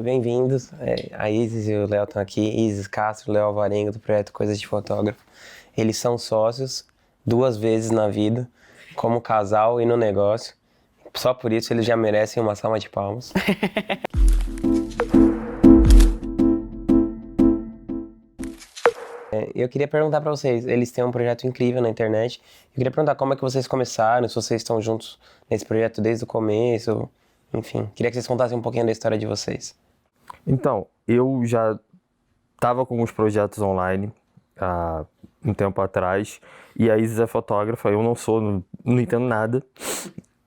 bem-vindos. A Isis e o Léo estão aqui. Isis Castro, Léo Alvarenga, do projeto Coisas de Fotógrafo. Eles são sócios 2 vezes na vida, como casal e no negócio. Só por isso eles já merecem uma salva de palmas. Eu queria perguntar para vocês, eles têm um projeto incrível na internet. Eu queria perguntar como é que vocês começaram, se vocês estão juntos nesse projeto desde o começo. Enfim, queria que vocês contassem um pouquinho da história de vocês. Então, eu já estava com alguns projetos online há um tempo atrás, e a Isis é fotógrafa, eu não sou, não entendo nada.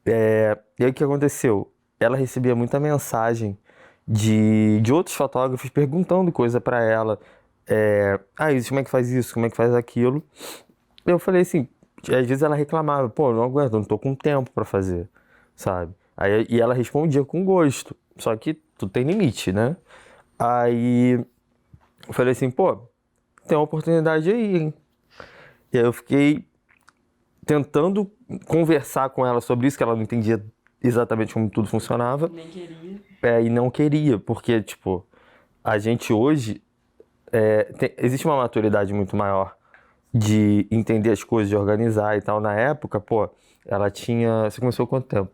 E aí o que aconteceu? Ela recebia muita mensagem de outros fotógrafos perguntando coisa para ela. Isis, como é que faz isso? Como é que faz aquilo? Eu falei assim, às vezes ela reclamava, pô, não aguento, não tô com tempo para fazer, sabe? E ela respondia com gosto, só que tudo tem limite, né? Aí eu falei assim, pô, tem uma oportunidade aí, hein? E aí eu fiquei tentando conversar com ela sobre isso, que ela não entendia exatamente como tudo funcionava. Nem queria. E não queria, porque, tipo, a gente hoje, existe uma maturidade muito maior de entender as coisas, de organizar e tal. Na época, pô, ela tinha... Você começou há quanto tempo?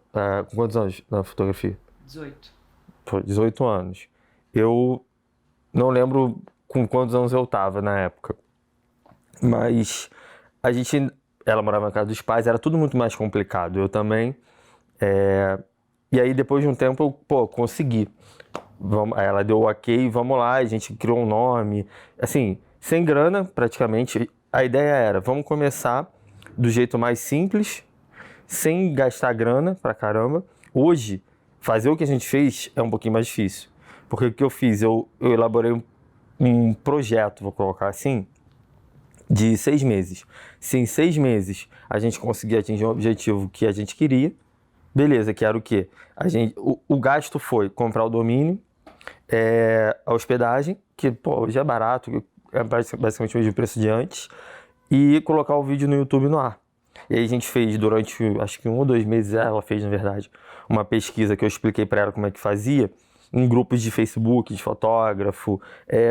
Com quantos anos na fotografia? 18. Pô, 18 anos. Eu não lembro com quantos anos eu tava na época. Mas ela morava na casa dos pais, era tudo muito mais complicado. Eu também. E aí, depois de um tempo, eu, pô, consegui. Aí ela deu o ok, vamos lá, a gente criou um nome. Assim, sem grana, praticamente. A ideia era, vamos começar do jeito mais simples, sem gastar grana pra caramba. Hoje, fazer o que a gente fez é um pouquinho mais difícil. Porque o que eu fiz? Eu elaborei um projeto, vou colocar assim, de 6 meses. Se em 6 meses a gente conseguir atingir um objetivo que a gente queria, beleza, que era o quê? O gasto foi comprar o domínio, a hospedagem, que pô, hoje é barato, é basicamente o mesmo preço de antes, e colocar o vídeo no YouTube no ar. E aí a gente fez durante, acho que 1 ou 2 meses, ela fez na verdade, uma pesquisa que eu expliquei para ela como é que fazia, em grupos de Facebook, de fotógrafo,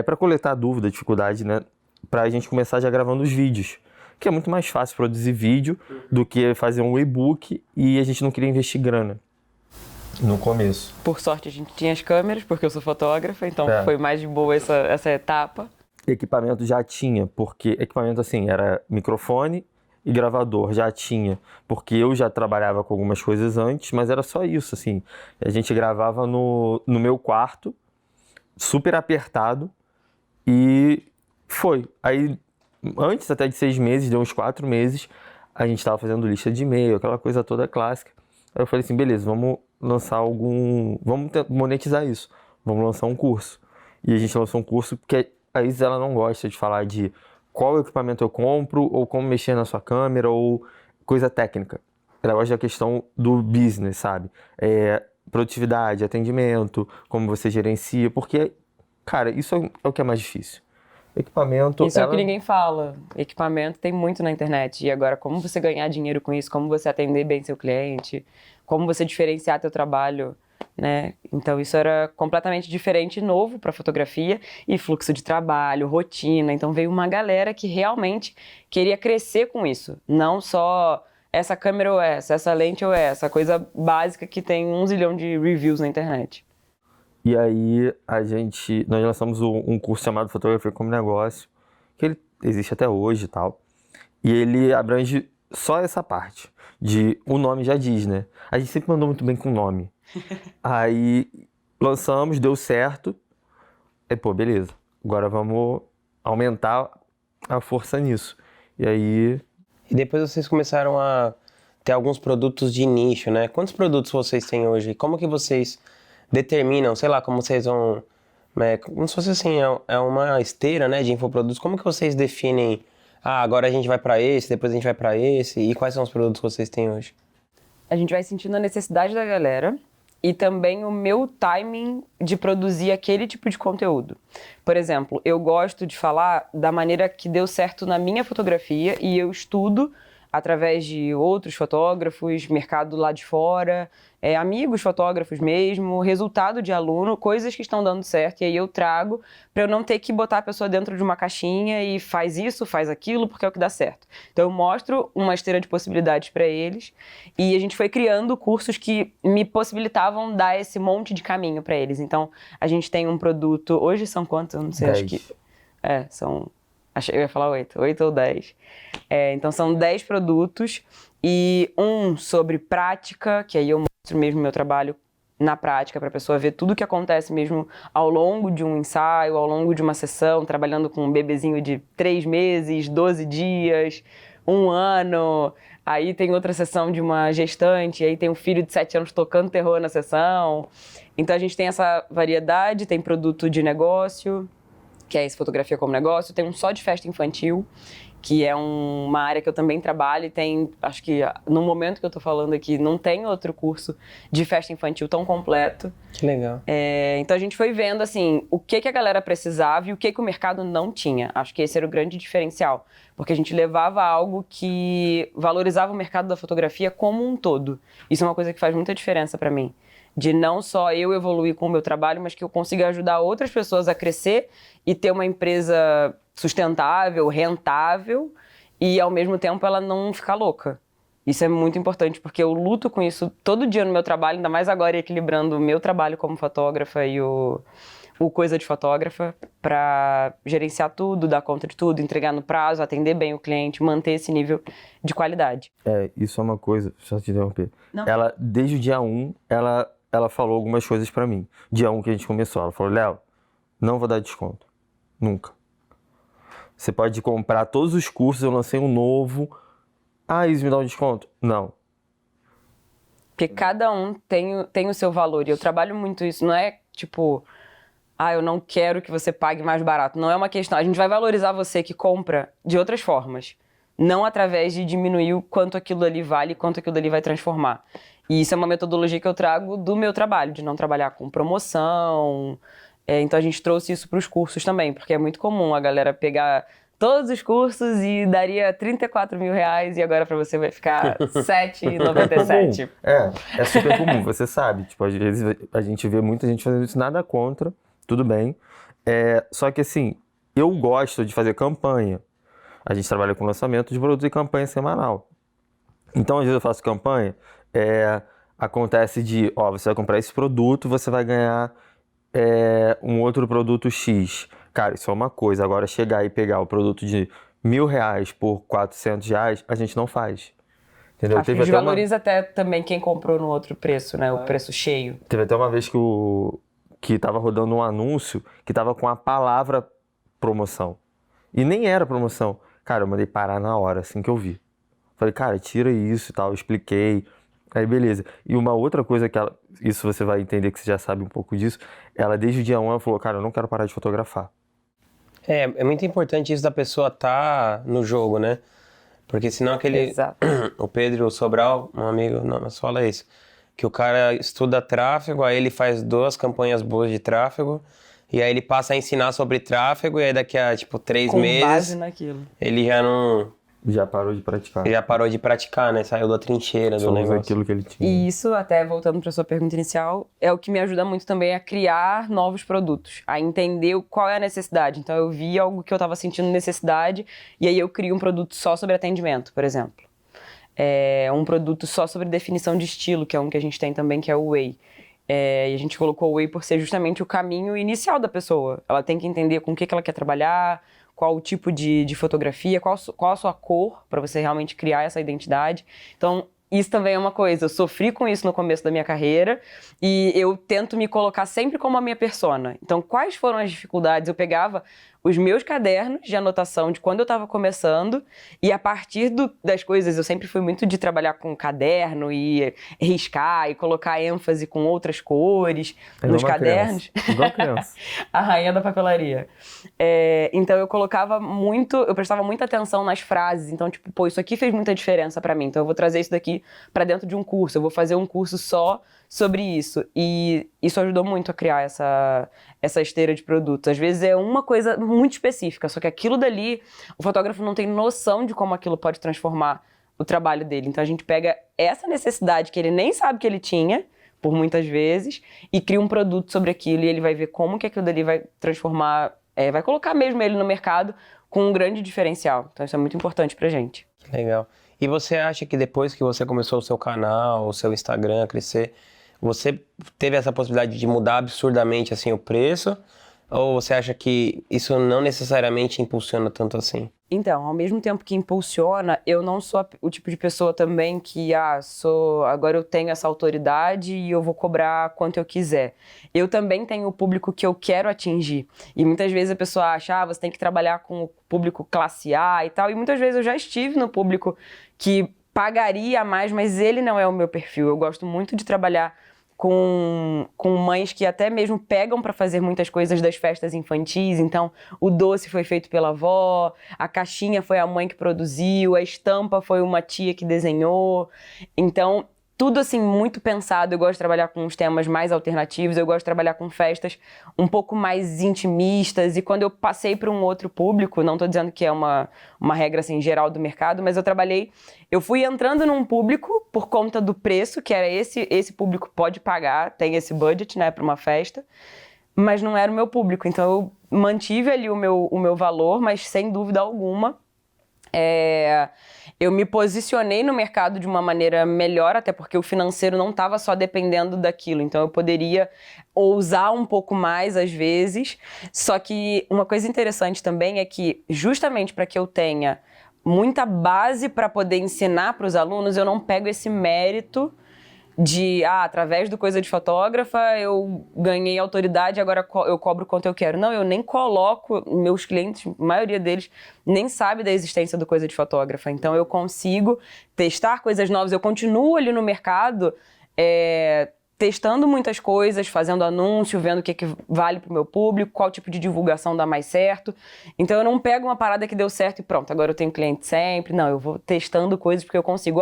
para coletar dúvida, dificuldade, né? Pra gente começar já gravando os vídeos. Que é muito mais fácil produzir vídeo do que fazer um e-book, e a gente não queria investir grana no começo. Por sorte a gente tinha as câmeras, porque eu sou fotógrafa, então foi mais de boa essa etapa. Equipamento já tinha, porque equipamento assim, era microfone e gravador, já tinha, porque eu já trabalhava com algumas coisas antes, mas era só isso, assim. A gente gravava no meu quarto, super apertado, e foi. Aí, antes até de 6 meses, deu uns 4 meses, a gente tava fazendo lista de e-mail, aquela coisa toda clássica. Aí eu falei assim, beleza, vamos lançar vamos monetizar isso, vamos lançar um curso. E a gente lançou um curso, porque a Isis, ela não gosta de falar de qual equipamento eu compro, ou como mexer na sua câmera, ou coisa técnica. Ela gosta da questão do business, sabe? Produtividade, atendimento, como você gerencia, porque, cara, isso é o que é mais difícil. Equipamento... Isso é o que ninguém fala. Equipamento tem muito na internet. E agora, como você ganhar dinheiro com isso, como você atender bem seu cliente, como você diferenciar teu trabalho, né? Então isso era completamente diferente, novo para fotografia, e fluxo de trabalho, rotina. Então veio uma galera que realmente queria crescer com isso, não só essa câmera ou essa lente ou essa coisa básica que tem 1 zilhão de reviews na internet. E aí nós lançamos um curso chamado Fotografia como Negócio, que ele existe até hoje e tal, e ele abrange só essa parte, o nome já diz, né? A gente sempre mandou muito bem com o nome. Aí lançamos, deu certo, pô, beleza, agora vamos aumentar a força nisso. E aí... E depois vocês começaram a ter alguns produtos de nicho, né? Quantos produtos vocês têm hoje? Como que vocês determinam, sei lá, como vocês vão... como se fosse assim, é uma esteira, né, de infoprodutos. Como que vocês definem, agora a gente vai para esse, depois a gente vai para esse, e quais são os produtos que vocês têm hoje? A gente vai sentindo a necessidade da galera e também o meu timing de produzir aquele tipo de conteúdo. Por exemplo, eu gosto de falar da maneira que deu certo na minha fotografia, e eu estudo através de outros fotógrafos, mercado lá de fora, amigos fotógrafos mesmo, resultado de aluno, coisas que estão dando certo, e aí eu trago para eu não ter que botar a pessoa dentro de uma caixinha e faz isso, faz aquilo, porque é o que dá certo. Então eu mostro uma esteira de possibilidades para eles e a gente foi criando cursos que me possibilitavam dar esse monte de caminho para eles. Então a gente tem um produto, hoje são quantos? Eu não sei, 10. acho que... são... eu ia falar 8 ou 10. Então são 10 produtos e um sobre prática, que aí eu mostro mesmo meu trabalho na prática para a pessoa ver tudo o que acontece mesmo ao longo de um ensaio, ao longo de uma sessão, trabalhando com um bebezinho de 3 meses, 12 dias, 1 ano. Aí tem outra sessão de uma gestante, aí tem um filho de 7 anos tocando terror na sessão. Então a gente tem essa variedade, tem produto de negócio, que é esse Fotografia como Negócio, tem um só de festa infantil, que é uma área que eu também trabalho e tem, acho que no momento que eu tô falando aqui, não tem outro curso de festa infantil tão completo. Que legal. Então a gente foi vendo, assim, o que a galera precisava e o que o mercado não tinha. Acho que esse era o grande diferencial, porque a gente levava algo que valorizava o mercado da fotografia como um todo. Isso é uma coisa que faz muita diferença para mim. De não só eu evoluir com o meu trabalho, mas que eu consiga ajudar outras pessoas a crescer e ter uma empresa sustentável, rentável e, ao mesmo tempo, ela não ficar louca. Isso é muito importante, porque eu luto com isso todo dia no meu trabalho, ainda mais agora equilibrando o meu trabalho como fotógrafa e o Coisa de Fotógrafa, para gerenciar tudo, dar conta de tudo, entregar no prazo, atender bem o cliente, manter esse nível de qualidade. Isso é uma coisa, só te interromper. Não. Ela, desde o dia 1, ela falou algumas coisas pra mim. Dia 1 que a gente começou, ela falou, Léo, não vou dar desconto. Nunca. Você pode comprar todos os cursos, eu lancei um novo. Ah, isso me dá um desconto? Não. Porque cada um tem o seu valor. E eu trabalho muito isso. Não é tipo, eu não quero que você pague mais barato. Não é uma questão. A gente vai valorizar você que compra de outras formas. Não através de diminuir o quanto aquilo ali vale, quanto aquilo ali vai transformar. E isso é uma metodologia que eu trago do meu trabalho, de não trabalhar com promoção. Então a gente trouxe isso para os cursos também, porque é muito comum a galera pegar todos os cursos e daria 34 mil reais e agora para você vai ficar R$ 7,97. É super comum, você sabe. Tipo, às vezes a gente vê muita gente fazendo isso, nada contra, tudo bem. Só que assim, eu gosto de fazer campanha. A gente trabalha com lançamento de produtos e campanha semanal. Então, às vezes eu faço campanha, acontece de, você vai comprar esse produto, você vai ganhar um outro produto X. Cara, isso é uma coisa. Agora, chegar e pegar o produto de R$ 1.000 por R$ 400, a gente não faz. Entendeu? Acho que desvaloriza até também quem comprou no outro preço, né? O preço cheio. Teve até uma vez que tava rodando um anúncio que tava com a palavra promoção. E nem era promoção. Cara, eu mandei parar na hora, assim que eu vi. Falei, cara, tira isso e tal. Eu expliquei. Aí, beleza. E uma outra coisa que isso você vai entender que você já sabe um pouco disso, ela desde o dia 1, ela falou, cara, eu não quero parar de fotografar. É muito importante isso da pessoa estar no jogo, né? Porque senão Exato. O Pedro Sobral, um amigo, mas fala isso, que o cara estuda tráfego, aí ele faz 2 campanhas boas de tráfego, e aí ele passa a ensinar sobre tráfego, e aí daqui a, 3 meses... Com base naquilo. Ele já não... Já parou de praticar. Já parou de praticar, né? Saiu da trincheira do negócio. Aquilo que ele tinha. E isso, até voltando para sua pergunta inicial, é o que me ajuda muito também a criar novos produtos, a entender qual é a necessidade. Então eu vi algo que eu estava sentindo necessidade e aí eu crio um produto só sobre atendimento, por exemplo. Um produto só sobre definição de estilo, que é um que a gente tem também, que é o Whey. E a gente colocou o Whey por ser justamente o caminho inicial da pessoa. Ela tem que entender com o que ela quer trabalhar, qual o tipo de fotografia, qual a sua cor, para você realmente criar essa identidade. Então, isso também é uma coisa. Eu sofri com isso no começo da minha carreira e eu tento me colocar sempre como a minha persona. Então, quais foram as dificuldades? Eu pegava os meus cadernos de anotação de quando eu estava começando e a partir das coisas, eu sempre fui muito de trabalhar com caderno e riscar e colocar ênfase com outras cores nos cadernos. Igual criança. A rainha da papelaria. Então eu prestava muita atenção nas frases. Então, isso aqui fez muita diferença pra mim. Então eu vou trazer isso daqui pra dentro de um curso. Eu vou fazer um curso só sobre isso. E isso ajudou muito a criar essa esteira de produtos. Às vezes é uma coisa muito específica, só que aquilo dali, o fotógrafo não tem noção de como aquilo pode transformar o trabalho dele. Então a gente pega essa necessidade que ele nem sabe que ele tinha, por muitas vezes, e cria um produto sobre aquilo, e ele vai ver como que aquilo dali vai transformar, vai colocar mesmo ele no mercado com um grande diferencial. Então isso é muito importante pra gente. Legal. E você acha que depois que você começou o seu canal, o seu Instagram a crescer, você teve essa possibilidade de mudar absurdamente assim o preço? Ou você acha que isso não necessariamente impulsiona tanto assim? Então, ao mesmo tempo que impulsiona, eu não sou o tipo de pessoa também que, agora eu tenho essa autoridade e eu vou cobrar quanto eu quiser. Eu também tenho o público que eu quero atingir. E muitas vezes a pessoa acha, você tem que trabalhar com o público classe A e tal. E muitas vezes eu já estive no público que pagaria mais, mas ele não é o meu perfil. Eu gosto muito de trabalhar com mães que até mesmo pegam para fazer muitas coisas das festas infantis. Então, o doce foi feito pela avó, a caixinha foi a mãe que produziu, a estampa foi uma tia que desenhou. Então, tudo assim muito pensado. Eu gosto de trabalhar com os temas mais alternativos, eu gosto de trabalhar com festas um pouco mais intimistas. E quando eu passei para um outro público, não estou dizendo que é uma regra assim geral do mercado, mas eu fui entrando num público por conta do preço, que era esse público pode pagar, tem esse budget, né, para uma festa, mas não era o meu público. Então eu mantive ali o meu valor, mas sem dúvida alguma eu me posicionei no mercado de uma maneira melhor, até porque o financeiro não estava só dependendo daquilo. Então eu poderia ousar um pouco mais às vezes. Só que uma coisa interessante também é que, justamente para que eu tenha muita base para poder ensinar para os alunos, eu não pego esse mérito de, através do Coisa de Fotógrafa, eu ganhei autoridade, agora eu cobro quanto eu quero. Não, eu nem coloco, meus clientes, a maioria deles, nem sabe da existência do Coisa de Fotógrafa. Então, eu consigo testar coisas novas, eu continuo ali no mercado, testando muitas coisas, fazendo anúncio, vendo o que vale pro meu público, qual tipo de divulgação dá mais certo. Então, eu não pego uma parada que deu certo e pronto, agora eu tenho cliente sempre. Não, eu vou testando coisas porque eu consigo,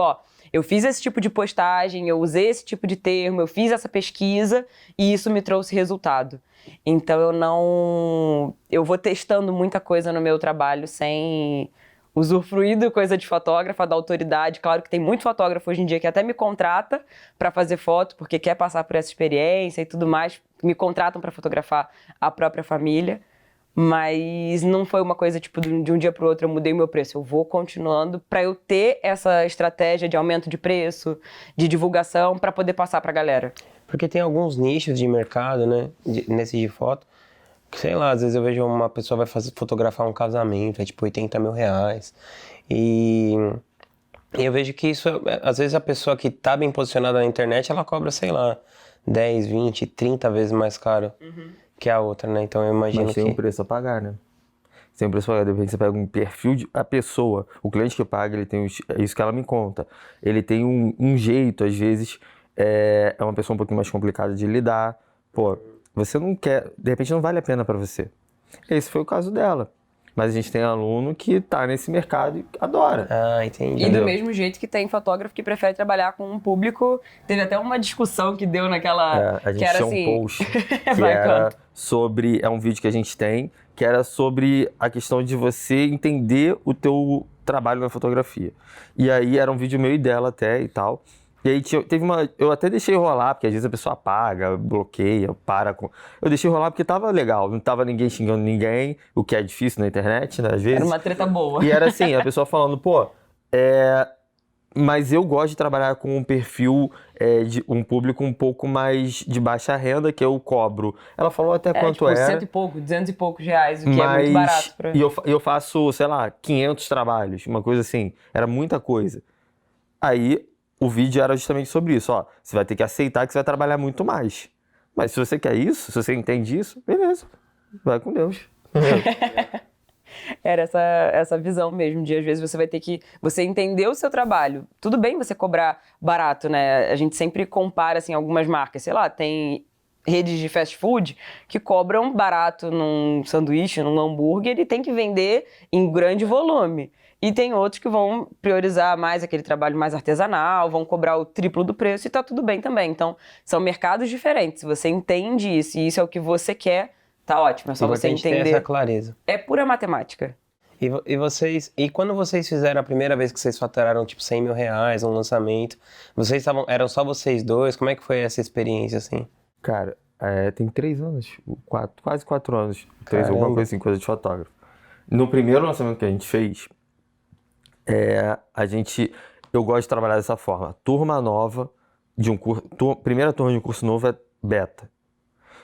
eu fiz esse tipo de postagem, eu usei esse tipo de termo, eu fiz essa pesquisa e isso me trouxe resultado. Então eu vou testando muita coisa no meu trabalho sem usufruir da Coisa de Fotógrafa, da autoridade. Claro que tem muito fotógrafo hoje em dia que até me contrata para fazer foto, porque quer passar por essa experiência e tudo mais. Me contratam para fotografar a própria família. Mas não foi uma coisa tipo de um dia para o outro eu mudei o meu preço. Eu vou continuando para eu ter essa estratégia de aumento de preço, de divulgação, para poder passar para a galera. Porque tem alguns nichos de mercado, né, nesse de foto, que sei lá, às vezes eu vejo uma pessoa vai fotografar um casamento, é tipo 80 mil reais. E eu vejo que isso, às vezes a pessoa que tá bem posicionada na internet, ela cobra, sei lá, 10, 20, 30 vezes mais caro. Que a outra, né? Então eu imagino Mas tem um preço a pagar, né? Tem um preço a pagar. De repente você pega um perfil a pessoa, o cliente que paga, ele tem é isso que ela me conta. Ele tem um jeito, às vezes, é uma pessoa um pouquinho mais complicada de lidar. Pô, você não quer, de repente não vale a pena pra você. Esse foi o caso dela. Mas a gente tem aluno que tá nesse mercado e adora. Ah, entendi. E do mesmo jeito que tem fotógrafo que prefere trabalhar com um público. Teve até uma discussão que deu naquela... A gente que era tinha assim... um post que era sobre... É um vídeo que a gente tem, que era sobre a questão de você entender o teu trabalho na fotografia. E aí era um vídeo meu e dela até e tal. E aí teve uma... Eu até deixei rolar, porque às vezes a pessoa apaga, bloqueia, para com... Eu deixei rolar porque tava legal, não tava ninguém xingando ninguém, o que é difícil na internet, né, às vezes. Era uma treta boa. E era assim, a pessoa falando, mas eu gosto de trabalhar com um perfil de um público um pouco mais de baixa renda, que eu cobro. Ela falou até quanto tipo, era. 100 e pouco, 200 e poucos reais, o que é muito barato. E eu faço, sei lá, 500 trabalhos, uma coisa assim. Era muita coisa. Aí o vídeo era justamente sobre isso, você vai ter que aceitar que você vai trabalhar muito mais. Mas se você quer isso, se você entende isso, beleza, vai com Deus. Era essa visão mesmo, de às vezes você vai ter que... Você entender o seu trabalho. Tudo bem você cobrar barato, né? A gente sempre compara, assim, algumas marcas. Sei lá, tem redes de fast food que cobram barato num sanduíche, num hambúrguer e tem que vender em grande volume. E tem outros que vão priorizar mais aquele trabalho mais artesanal, vão cobrar o triplo do preço e tá tudo bem também. Então, são mercados diferentes. Se você entende isso e isso é o que você quer, tá ótimo. É só você entender. Ter essa clareza. É pura matemática. E quando vocês fizeram a primeira vez que vocês faturaram, tipo, 100 mil reais, um lançamento, eram só vocês dois? Como é que foi essa experiência, assim? Cara, tem 3 anos, quase 4 anos, 3, alguma Caramba. coisa assim, coisa de fotógrafo. No primeiro lançamento que a gente fez, eu gosto de trabalhar dessa forma. Turma nova de um curso, primeira turma de um curso novo é beta.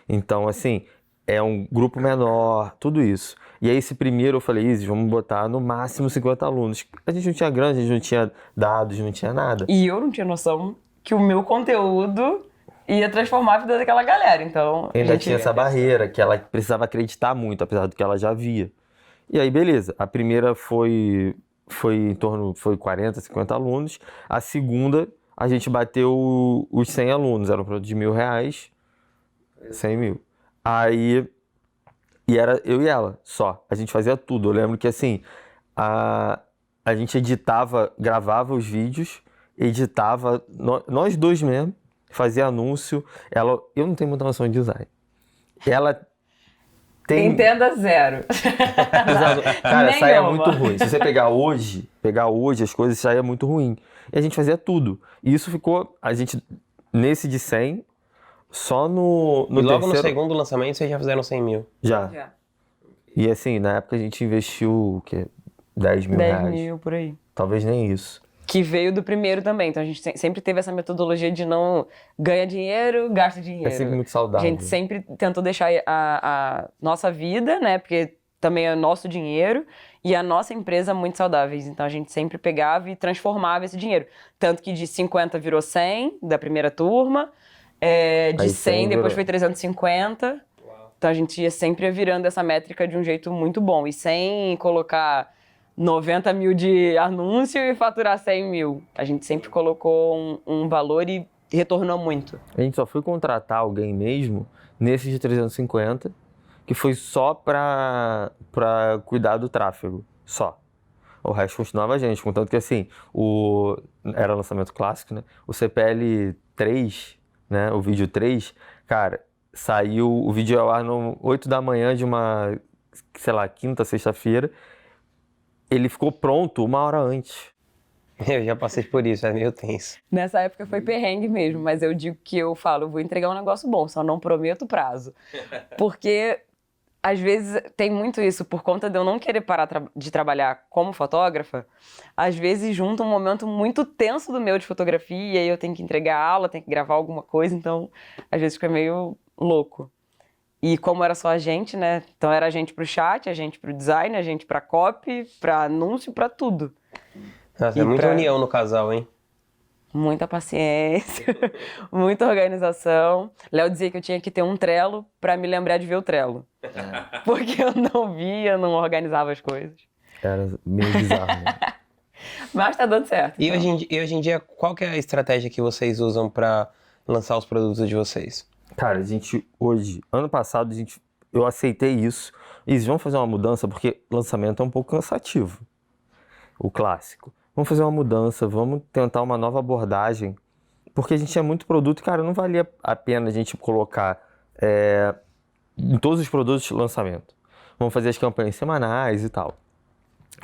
Então, assim, é um grupo menor, tudo isso. E aí, esse primeiro eu falei, Isis, vamos botar no máximo 50 alunos. A gente não tinha grana, a gente não tinha dados, não tinha nada. E eu não tinha noção que o meu conteúdo ia transformar a vida daquela galera, então... a Ainda gente- tinha essa barreira, que ela precisava acreditar muito, apesar do que ela já via. E aí, beleza. A primeira foi foi 40, 50 alunos. A segunda, a gente bateu os 100 alunos. Era um produto de R$ 1.000, 100 mil. Aí, e era eu e ela, só. A gente fazia tudo. Eu lembro que, assim, a gente editava, gravava os vídeos, editava, nós dois mesmo, fazia anúncio. Eu não tenho muita noção de design. Ela tem... Entenda zero. Cara, saia Nenhuma. muito ruim. Se você pegar hoje as coisas, saia muito ruim. E a gente fazia tudo. E isso ficou, nesse de 100, só no E logo no terceiro... segundo lançamento vocês já fizeram 100 mil. Já. Já. E assim, na época a gente investiu, o quê? 10 mil 10 reais. mil, por aí. Talvez nem isso. Que veio do primeiro também. Então a gente sempre teve essa metodologia de não ganha dinheiro, gasta dinheiro. É sempre muito A saudável. gente sempre tentou deixar a nossa vida, né? Porque também é nosso dinheiro, e a nossa empresa muito saudáveis. Então a gente sempre pegava e transformava esse dinheiro. Tanto que de 50 virou 100 da primeira turma, de Aí 100 100 depois virou. foi 350. Então a gente ia sempre virando essa métrica de um jeito muito bom. E sem colocar 90 mil de anúncio e faturar 100 mil. A gente sempre colocou um valor e retornou muito. A gente só foi contratar alguém mesmo nesse de 350, que foi só pra cuidar do tráfego. Só. O resto continuava a gente. Contanto que, assim, era lançamento clássico, né? O CPL 3, né? O vídeo 3, cara, saiu o vídeo ao ar no 8 da manhã de uma, sei lá, quinta, sexta-feira. Ele ficou pronto 1 hora antes. Eu já passei por isso, é meio tenso. Nessa época foi perrengue mesmo, mas eu digo que eu falo, vou entregar um negócio bom, só não prometo prazo. Porque às vezes tem muito isso, por conta de eu não querer parar de trabalhar como fotógrafa, às vezes junta um momento muito tenso do meu de fotografia, e aí eu tenho que entregar aula, tenho que gravar alguma coisa, então às vezes fica meio louco. E como era só a gente, né? Então era a gente pro chat, a gente pro design, a gente pra copy, pra anúncio, pra tudo. Nossa, E é muita pra- união no casal, hein? Muita paciência, muita organização. Léo dizia que eu tinha que ter um Trello pra me lembrar de ver o Trello. Porque eu não via, não organizava as coisas. Era meio bizarro, né? Mas tá dando certo. E então. hoje em dia, qual que é a estratégia que vocês usam pra lançar os produtos de vocês? Cara, ano passado, eu aceitei isso. Eles vão fazer uma mudança, porque lançamento é um pouco cansativo. O clássico. Vamos fazer uma mudança, vamos tentar uma nova abordagem. Porque a gente tinha muito produto, cara, não valia a pena a gente colocar em todos os produtos de lançamento. Vamos fazer as campanhas semanais e tal.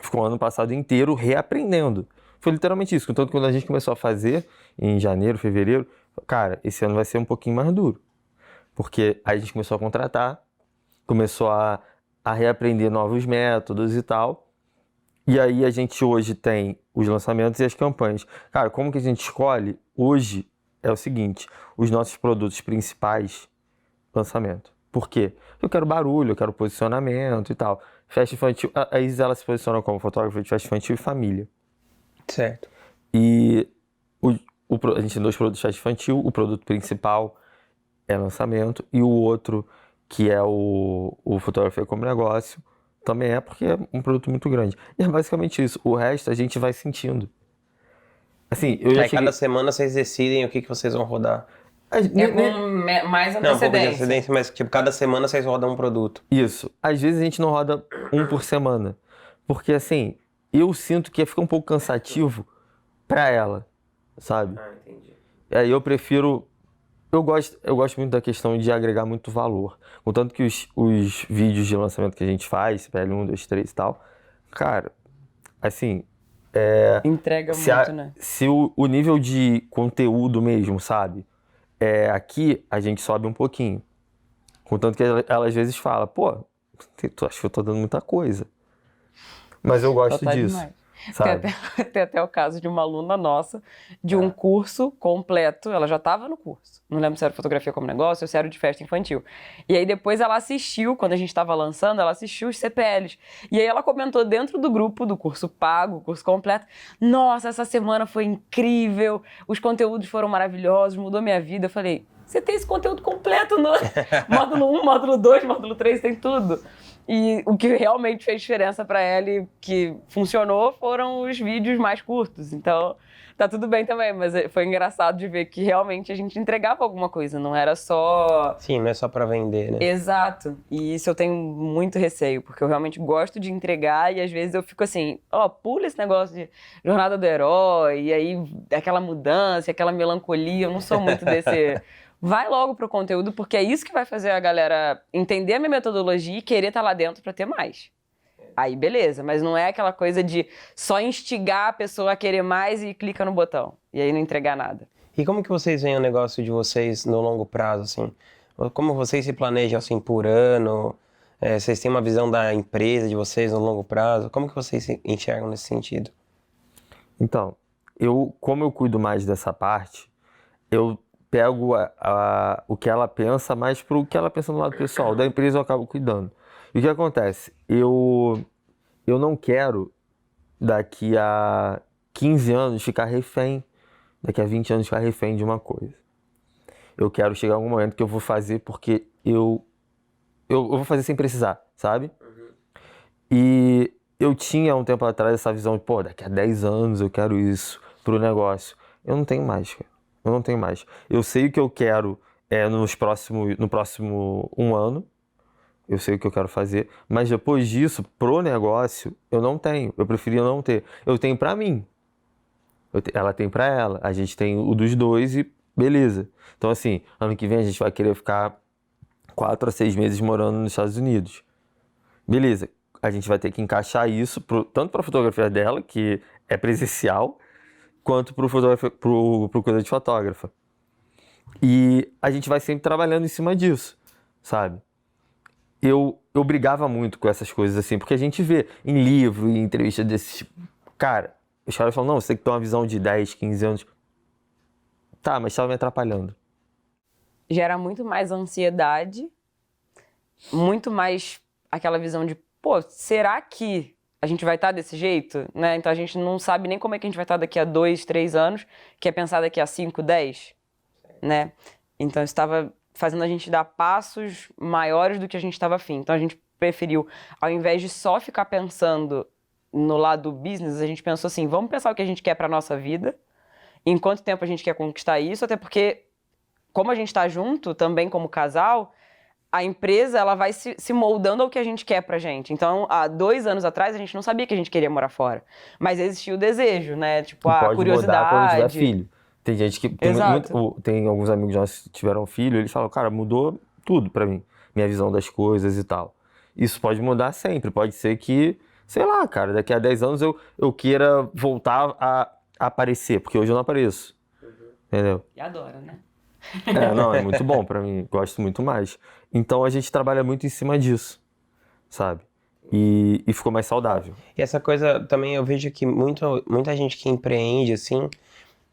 Ficou o ano passado inteiro reaprendendo. Foi literalmente isso. Contanto que quando a gente começou a fazer, em janeiro, fevereiro, cara, esse ano vai ser um pouquinho mais duro. Porque aí a gente começou a contratar, começou a reaprender novos métodos e tal. E aí a gente hoje tem os lançamentos e as campanhas. Cara, como que a gente escolhe? Hoje é o seguinte, os nossos produtos principais, lançamento. Por quê? Eu quero barulho, eu quero posicionamento e tal. Festa infantil, a Isis, ela se posiciona como fotógrafa de festa infantil e família. Certo. E a gente tem 2 produtos de festa infantil, o produto principal é lançamento, e o outro, que é o Fotografia como Negócio, também é porque é um produto muito grande. E é basicamente isso. O resto a gente vai sentindo. Assim, eu já Aí cheguei... cada semana vocês decidem o que vocês vão rodar. É com mais Não, um pouco de antecedência. antecedência, mas tipo, cada semana vocês rodam um produto. Isso. Às vezes a gente não roda um por semana. Porque assim, eu sinto que fica um pouco cansativo pra ela, sabe? Entendi. Aí eu prefiro... Eu gosto muito da questão de agregar muito valor. Contanto que os vídeos de lançamento que a gente faz, CPL 1, 2, 3 e tal, Cara, assim, Entrega se, muito, né? se o nível de conteúdo mesmo, sabe? Aqui a gente sobe um pouquinho. Contanto que ela às vezes fala, pô, tu acha que eu tô dando muita coisa. Mas eu gosto Tá disso, demais. sabe? Tem até o caso de uma aluna nossa, de um curso completo, ela já estava no curso. Não lembro se era fotografia como negócio ou se era de festa infantil. E aí depois ela assistiu, quando a gente estava lançando, ela assistiu os CPLs. E aí ela comentou dentro do grupo do curso pago, curso completo, nossa, essa semana foi incrível, os conteúdos foram maravilhosos, mudou minha vida. Eu falei, você tem esse conteúdo completo no módulo 1, módulo 2, módulo 3, tem tudo. E o que realmente fez diferença para ela e que funcionou foram os vídeos mais curtos. Então, tá tudo bem também, mas foi engraçado de ver que realmente a gente entregava alguma coisa, não era só... Sim, não é só pra vender, né? Exato. E isso eu tenho muito receio, porque eu realmente gosto de entregar e às vezes eu fico assim, pula esse negócio de jornada do herói, e aí aquela mudança, aquela melancolia, eu não sou muito desse... Vai logo pro conteúdo, porque é isso que vai fazer a galera entender a minha metodologia e querer estar lá dentro para ter mais. Aí beleza, mas não é aquela coisa de só instigar a pessoa a querer mais e clica no botão, e aí não entregar nada. E como que vocês veem o negócio de vocês no longo prazo, assim? Como vocês se planejam, assim, por ano? Vocês têm uma visão da empresa de vocês no longo prazo? Como que vocês se enxergam nesse sentido? Então, como eu cuido mais dessa parte, eu pego o que ela pensa mais pro que ela pensa no lado pessoal. Da empresa eu acabo cuidando. E o que acontece? Eu não quero, daqui a 15 anos, ficar refém, daqui a 20 anos, ficar refém de uma coisa. Eu quero chegar a algum momento que eu vou fazer porque eu vou fazer sem precisar, sabe? E eu tinha um tempo atrás essa visão de, pô, daqui a 10 anos eu quero isso pro negócio. Eu não tenho mais, cara. Eu não tenho mais. Eu sei o que eu quero no próximo 1 ano. Eu sei o que eu quero fazer. Mas depois disso, pro negócio, eu não tenho. Eu preferia não ter. Eu tenho pra mim. Ela tem pra ela. A gente tem o dos dois e beleza. Então, assim, ano que vem a gente vai querer ficar 4 a 6 meses morando nos Estados Unidos. Beleza. A gente vai ter que encaixar isso tanto para a fotografia dela, que é presencial, quanto para o coisa de fotógrafa. E a gente vai sempre trabalhando em cima disso, sabe? Eu brigava muito com essas coisas assim, porque a gente vê em livro e em entrevista desse tipo, cara, os caras falam, não, você tem que ter uma visão de 10, 15 anos. Tá, mas estava me atrapalhando. Gera muito mais ansiedade, muito mais aquela visão de, pô, será que a gente vai estar desse jeito? Né? Então a gente não sabe nem como é que a gente vai estar daqui a 2, 3 anos, que é pensar daqui a 5, 10, né? Então isso estava fazendo a gente dar passos maiores do que a gente estava afim. Então a gente preferiu, ao invés de só ficar pensando no lado do business, a gente pensou assim, vamos pensar o que a gente quer para nossa vida, em quanto tempo a gente quer conquistar isso, até porque, como a gente está junto, também como casal, a empresa ela vai se moldando ao que a gente quer pra gente. Então, há 2 anos atrás, a gente não sabia que a gente queria morar fora. Mas existia o desejo, né? Tipo, a Pode curiosidade. mudar quando tiver filho. Tem gente que... Exato. Tem alguns amigos nossos que tiveram filho, eles falam, cara, mudou tudo pra mim. Minha visão das coisas e tal. Isso pode mudar sempre. Pode ser que, sei lá, cara, daqui a 10 anos eu queira voltar a aparecer. Porque hoje eu não apareço. Entendeu? E adora, né? Não, é muito bom pra mim. Gosto muito mais. Então a gente trabalha muito em cima disso, sabe? E ficou mais saudável. E essa coisa também eu vejo que muita gente que empreende, assim,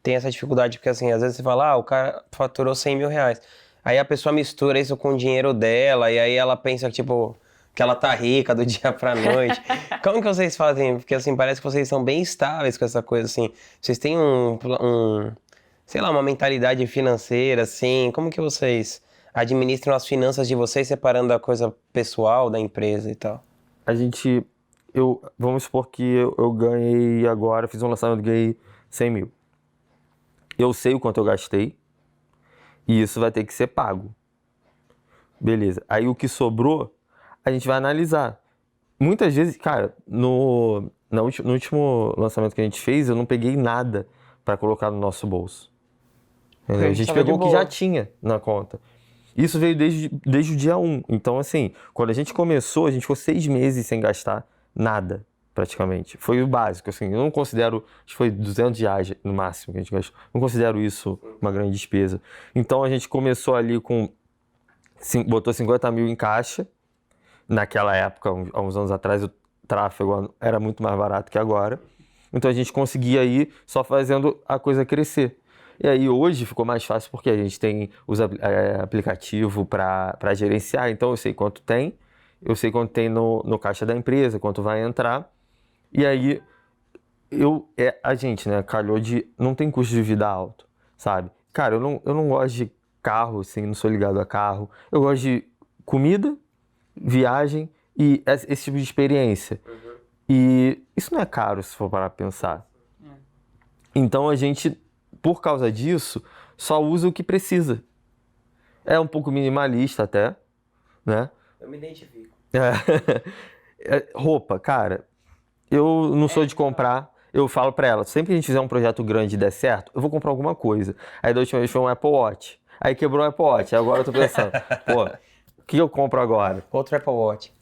tem essa dificuldade, porque assim, às vezes você fala, o cara faturou 100 mil reais. Aí a pessoa mistura isso com o dinheiro dela, e aí ela pensa, tipo, que ela tá rica do dia pra noite. Como que vocês fazem? Porque assim, parece que vocês são bem estáveis com essa coisa, assim. Vocês têm sei lá, uma mentalidade financeira, assim. Como que vocês administram as finanças de vocês, separando a coisa pessoal da empresa e tal? Vamos supor que eu ganhei agora, fiz um lançamento, ganhei 100 mil. Eu sei o quanto eu gastei e isso vai ter que ser pago. Beleza. Aí o que sobrou, a gente vai analisar. Muitas vezes, cara, no último lançamento que a gente fez, eu não peguei nada para colocar no nosso bolso. Entendeu? A gente pegou o que já tinha na conta. Isso veio desde o dia 1. Então, assim, quando a gente começou, a gente ficou 6 meses sem gastar nada, praticamente. Foi o básico, assim. Eu não considero, acho que foi R$ 200 no máximo que a gente gastou. Não considero isso uma grande despesa. Então a gente começou ali botou 50 mil em caixa. Naquela época, há uns anos atrás, o tráfego era muito mais barato que agora. Então a gente conseguia ir só fazendo a coisa crescer. E aí hoje ficou mais fácil porque a gente tem aplicativo para gerenciar. Então eu sei quanto tem, eu sei quanto tem no caixa da empresa, quanto vai entrar. E aí a gente, né, calhou de não tem custo de vida alto, sabe? Cara, eu não gosto de carro, assim, não sou ligado a carro. Eu gosto de comida, viagem e esse tipo de experiência. E isso não é caro se for parar pra pensar. Então a gente, por causa disso, só usa o que precisa. É um pouco minimalista até, né? Eu me identifico. Roupa, cara, eu não sou de comprar. Eu falo pra ela, sempre que a gente fizer um projeto grande e der certo, eu vou comprar alguma coisa. Aí da última vez foi um Apple Watch. Aí quebrou o Apple Watch. Aí agora eu tô pensando, pô, o que eu compro agora? Outro Apple Watch.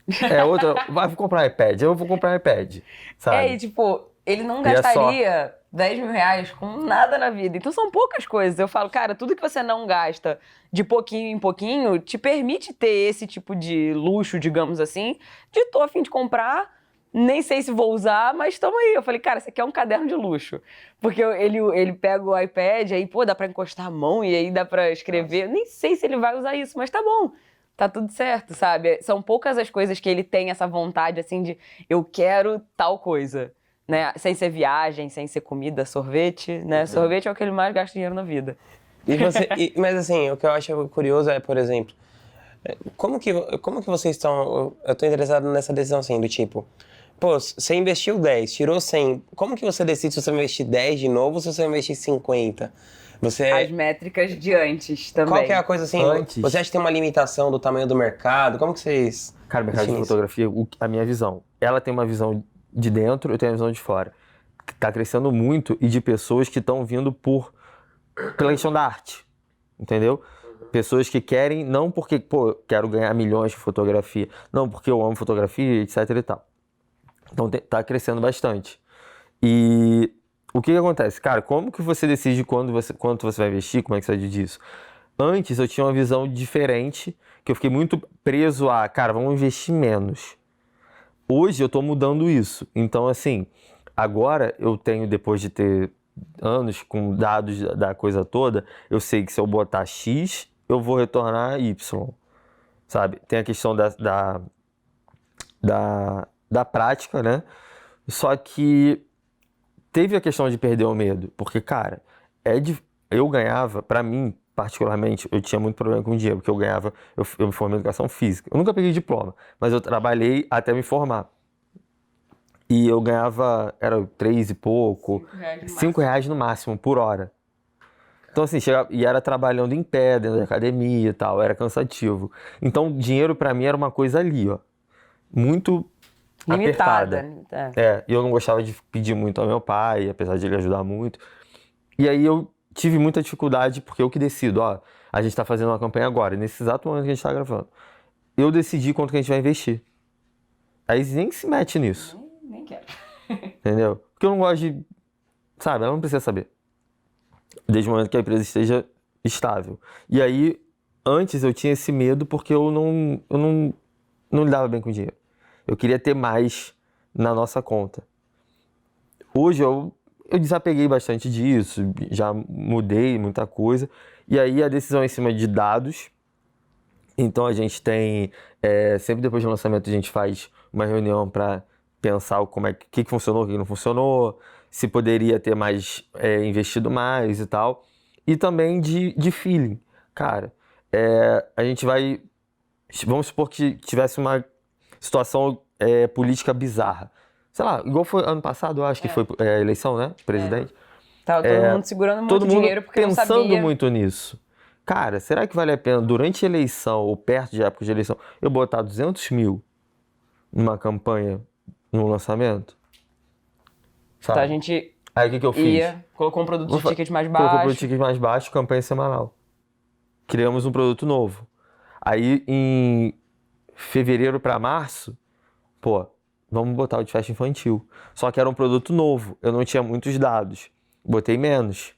Vou comprar um iPad. Eu vou comprar um iPad, sabe? E tipo, ele não E é só- gastaria 10 mil reais com nada na vida. Então são poucas coisas. Eu falo, cara, tudo que você não gasta de pouquinho em pouquinho te permite ter esse tipo de luxo, digamos assim, de tô a fim de comprar, nem sei se vou usar, mas tamo aí. Eu falei, cara, isso aqui é um caderno de luxo. Porque ele pega o iPad, aí, pô, dá pra encostar a mão e aí dá pra escrever. Eu nem sei se ele vai usar isso, mas tá bom. Tá tudo certo, sabe? São poucas as coisas que ele tem essa vontade, assim, de eu quero tal coisa, né? Sem ser viagem, sem ser comida, sorvete, né? Sorvete é o que ele mais gasta dinheiro na vida. Mas assim, o que eu acho curioso é, por exemplo, como que vocês estão... Eu tô interessado nessa decisão, assim, do tipo... Pô, você investiu 10, tirou 100. Como que você decide se você vai investir 10 de novo ou se você vai investir 50? As métricas de antes também. Qual que é a coisa assim? Antes. Você acha que tem uma limitação do tamanho do mercado? Como que vocês... Cara, o mercado de definem isso? fotografia, a minha visão. Ela tem uma visão de dentro, eu tenho a visão de fora. Tá crescendo muito e de pessoas que estão vindo pela questão da arte, entendeu? Pessoas que querem, não porque, pô, quero ganhar milhões de fotografia, não porque eu amo fotografia, etc e tal. Então tá crescendo bastante. E o que acontece? Cara, como que você decide quanto você vai investir? Como é que você decide disso? Antes eu tinha uma visão diferente, que eu fiquei muito preso a, cara, vamos investir menos. Hoje eu tô mudando isso. Então, assim, agora eu tenho, depois de ter anos com dados da coisa toda, eu sei que se eu botar X, eu vou retornar Y, sabe? Tem a questão da prática, né? Só que teve a questão de perder o medo, porque, cara, eu ganhava, pra mim, particularmente, eu tinha muito problema com dinheiro, porque eu me formei em educação física. Eu nunca peguei diploma, mas eu trabalhei até me formar. E eu ganhava, era 3 e pouco, R$ 5 no máximo por hora. Então, assim, e era trabalhando em pé, dentro da academia e tal, era cansativo. Então, dinheiro pra mim era uma coisa ali, ó, muito Limitada. apertada. E eu não gostava de pedir muito ao meu pai, apesar de ele ajudar muito. E aí eu tive muita dificuldade, porque eu que decido, ó, a gente tá fazendo uma campanha agora, nesse exato momento que a gente tá gravando. Eu decidi quanto que a gente vai investir. Aí nem se mete nisso, Nem quero. entendeu? Porque eu não gosto de, sabe, ela não precisa saber. Desde o momento que a empresa esteja estável. E aí, antes eu tinha esse medo porque eu não lidava bem com dinheiro. Eu queria ter mais na nossa conta. Hoje eu desapeguei bastante disso, já mudei muita coisa. E aí a decisão é em cima de dados. Então a gente tem, sempre depois do lançamento a gente faz uma reunião para pensar o que funcionou, o que não funcionou, se poderia ter mais, investido mais e tal. E também de feeling. Cara, a gente vai... Vamos supor que tivesse uma situação política bizarra. Sei lá, igual foi ano passado, eu acho que foi a eleição, né? Presidente. Tava todo mundo segurando muito dinheiro porque não pensando sabia. muito nisso. Cara, será que vale a pena, durante a eleição, ou perto de época de eleição, eu botar 200 mil numa campanha, num lançamento? Sabe? Então a gente Aí o que eu fiz? colocou um produto de ticket mais Colocou o baixo. produto de ticket mais baixo, campanha semanal. Criamos um produto novo. Aí em fevereiro para março, pô, vamos botar o de festa infantil. Só que era um produto novo, eu não tinha muitos dados, botei menos.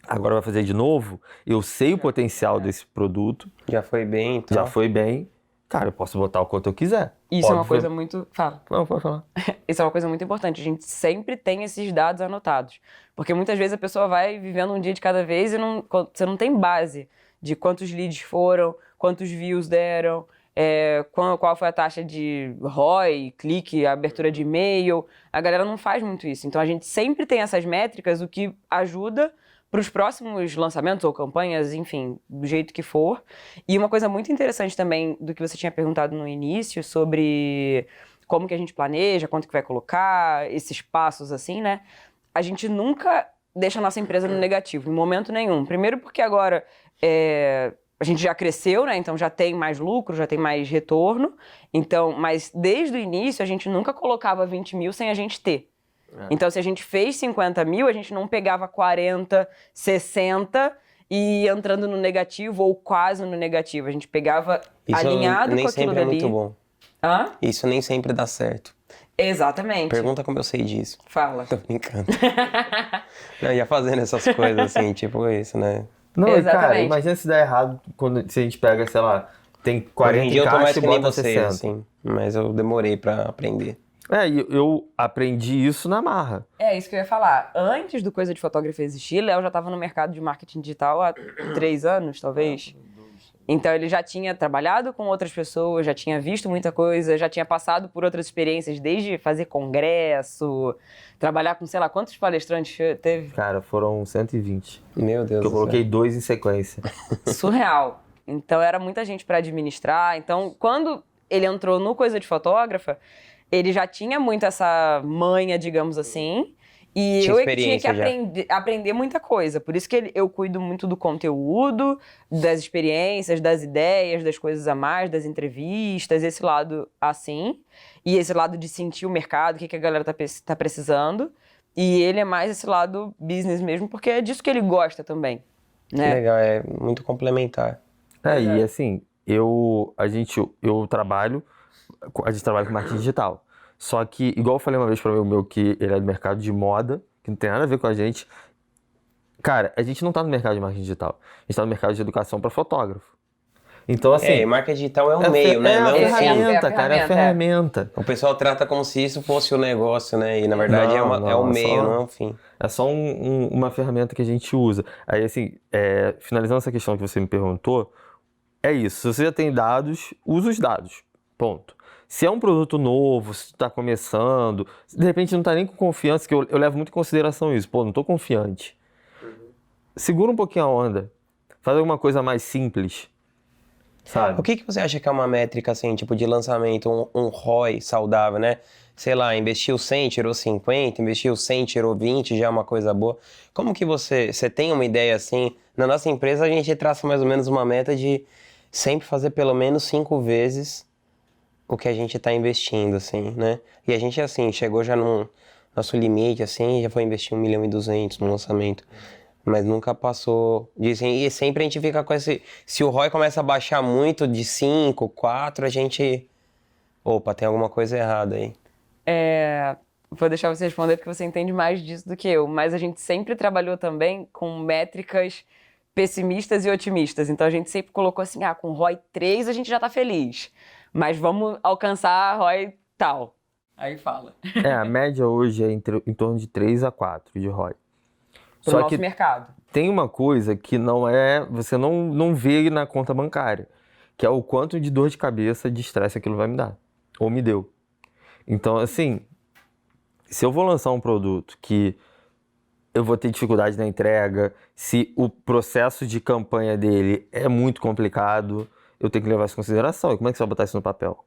Agora vai fazer de novo, eu sei o potencial desse produto, Já foi bem, então. já foi bem, cara, eu posso botar o quanto eu quiser. Isso é uma Óbvio. coisa muito... Fala. Não, pode falar. Isso é uma coisa muito importante. A gente sempre tem esses dados anotados. Porque muitas vezes a pessoa vai vivendo um dia de cada vez e você não tem base de quantos leads foram, quantos views deram, qual foi a taxa de ROI, clique, abertura de e-mail. A galera não faz muito isso. Então a gente sempre tem essas métricas, o que ajuda para os próximos lançamentos ou campanhas, enfim, do jeito que for. E uma coisa muito interessante também do que você tinha perguntado no início sobre como que a gente planeja, quanto que vai colocar, esses passos assim, né? A gente nunca deixa a nossa empresa no negativo, em momento nenhum. Primeiro porque agora a gente já cresceu, né? Então já tem mais lucro, já tem mais retorno. Então, mas desde o início a gente nunca colocava 20 mil sem a gente ter. Então, se a gente fez 50 mil, a gente não pegava 40, 60 e entrando no negativo ou quase no negativo. A gente pegava alinhado com aquilo dali. Nem sempre é muito bom. Hã? Isso nem sempre dá certo. Exatamente. Pergunta como eu sei disso. Fala. Tô brincando. Não, ia fazendo essas coisas assim, tipo isso, né? Não, e, cara, Exatamente. imagina se der errado se a gente pega, sei lá, tem Hoje 40 em dia eu tô caixas mais e que nem bota vocês, 60. assim. Mas eu demorei pra aprender. E eu aprendi isso na marra. É isso que eu ia falar. Antes do Coisa de Fotógrafo existir, Léo já estava no mercado de marketing digital há 3 anos, talvez. Então ele já tinha trabalhado com outras pessoas, já tinha visto muita coisa, já tinha passado por outras experiências, desde fazer congresso, trabalhar com sei lá quantos palestrantes teve. Cara, foram 120. Meu Deus Que eu do coloquei céu. 2 em sequência. Surreal. Então era muita gente para administrar. Então quando ele entrou no Coisa de Fotógrafa, ele já tinha muito essa manha, digamos assim. E Tinha eu é que tinha que experiência já. aprender muita coisa. Por isso que eu cuido muito do conteúdo, das experiências, das ideias, das coisas a mais, das entrevistas, esse lado assim. E esse lado de sentir o mercado, o que a galera tá precisando. E ele é mais esse lado business mesmo, porque é disso que ele gosta também. Que Né? legal, é muito complementar. E assim, eu trabalho, a gente trabalha com marketing digital. Só que, igual eu falei uma vez para o meu que ele é do mercado de moda, que não tem nada a ver com a gente. Cara, a gente não tá no mercado de marketing digital. A gente tá no mercado de educação para fotógrafo. Então, assim... marketing digital é um meio, né? Não É a um fim. ferramenta, cara, é a ferramenta. O pessoal trata como se isso fosse o negócio, né? E na verdade é um é meio, só- não é um fim. É só uma ferramenta que a gente usa. Aí, assim, finalizando essa questão que você me perguntou, é isso. Se você já tem dados, usa os dados. Ponto. Se é um produto novo, se tu tá começando, de repente não tá nem com confiança, que eu levo muito em consideração isso. Pô, não tô confiante. Segura um pouquinho a onda. Faz alguma coisa mais simples, sabe? O que você acha que é uma métrica, assim, tipo, de lançamento, um ROI saudável, né? Sei lá, investiu 100, tirou 50, investiu 100, tirou 20, já é uma coisa boa. Como que você tem uma ideia, assim? Na nossa empresa, a gente traça mais ou menos uma meta de sempre fazer pelo menos 5 vezes o que a gente tá investindo, assim, né? E a gente, assim, chegou já no nosso limite, assim, já foi investir 1.200.000 no lançamento. Mas nunca passou disso. E sempre a gente fica com esse... Se o ROI começa a baixar muito de 5, 4, a gente... Opa, tem alguma coisa errada aí. Vou deixar você responder porque você entende mais disso do que eu. Mas a gente sempre trabalhou também com métricas pessimistas e otimistas. Então a gente sempre colocou assim, com ROI 3 a gente já tá feliz. Mas vamos alcançar ROI tal. Aí fala. A média hoje é em torno de 3 a 4 de ROI. Pro nosso mercado. Tem uma coisa que você não vê na conta bancária, que é o quanto de dor de cabeça, de estresse aquilo vai me dar, ou me deu. Então, assim, se eu vou lançar um produto que eu vou ter dificuldade na entrega, se o processo de campanha dele é muito complicado, eu tenho que levar isso em consideração. E como é que você vai botar isso no papel?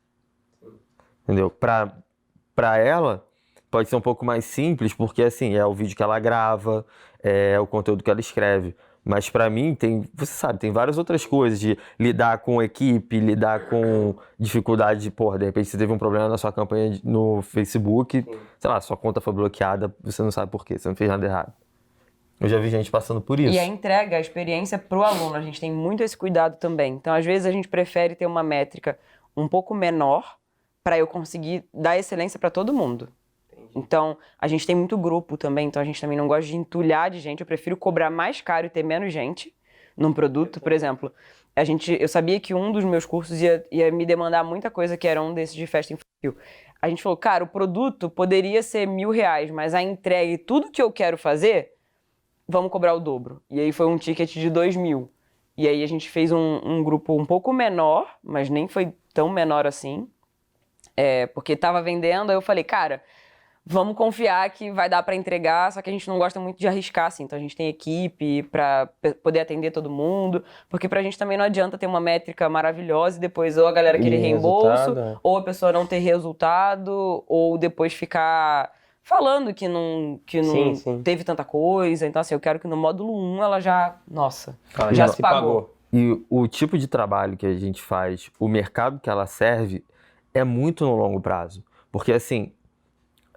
Entendeu? Pra ela, pode ser um pouco mais simples, porque assim, é o vídeo que ela grava, é o conteúdo que ela escreve. Mas pra mim, você sabe, tem várias outras coisas de lidar com equipe, lidar com dificuldade de, de repente você teve um problema na sua campanha no Facebook, sei lá, sua conta foi bloqueada, você não sabe por quê, você não fez nada errado. Eu já vi gente passando por isso. E a entrega, a experiência pro aluno, a gente tem muito esse cuidado também. Então, às vezes, a gente prefere ter uma métrica um pouco menor, para eu conseguir dar excelência para todo mundo. Então, a gente tem muito grupo também, então a gente também não gosta de entulhar de gente. Eu prefiro cobrar mais caro e ter menos gente num produto. Por exemplo, eu sabia que um dos meus cursos ia me demandar muita coisa, que era um desses de festa infantil. A gente falou, cara, o produto poderia ser R$1.000, mas a entrega e tudo que eu quero fazer, vamos cobrar o dobro. E aí foi um ticket de 2.000. E aí a gente fez um grupo um pouco menor, mas nem foi tão menor assim, porque tava vendendo. Aí eu falei, cara, vamos confiar que vai dar para entregar, só que a gente não gosta muito de arriscar, assim. Então a gente tem equipe para poder atender todo mundo, porque pra gente também não adianta ter uma métrica maravilhosa e depois ou a galera querer reembolso, ou a pessoa não ter resultado, ou depois ficar falando que não Sim. teve tanta coisa. Então assim, eu quero que no módulo 1 ela já, nossa, Ela já se pagou. E o tipo de trabalho que a gente faz, o mercado que ela serve, é muito no longo prazo. Porque assim,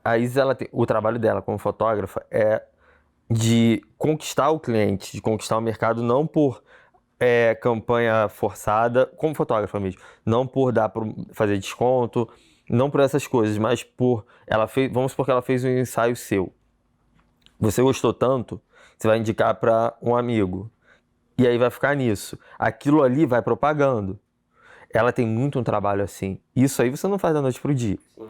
a Isis, o trabalho dela como fotógrafa é de conquistar o cliente, de conquistar o mercado, não por campanha forçada, como fotógrafa mesmo, não por fazer desconto, não por essas coisas, mas vamos supor que ela fez um ensaio seu. Você gostou tanto, você vai indicar para um amigo. E aí vai ficar nisso. Aquilo ali vai propagando. Ela tem muito um trabalho assim. Isso aí você não faz da noite pro dia. Sim.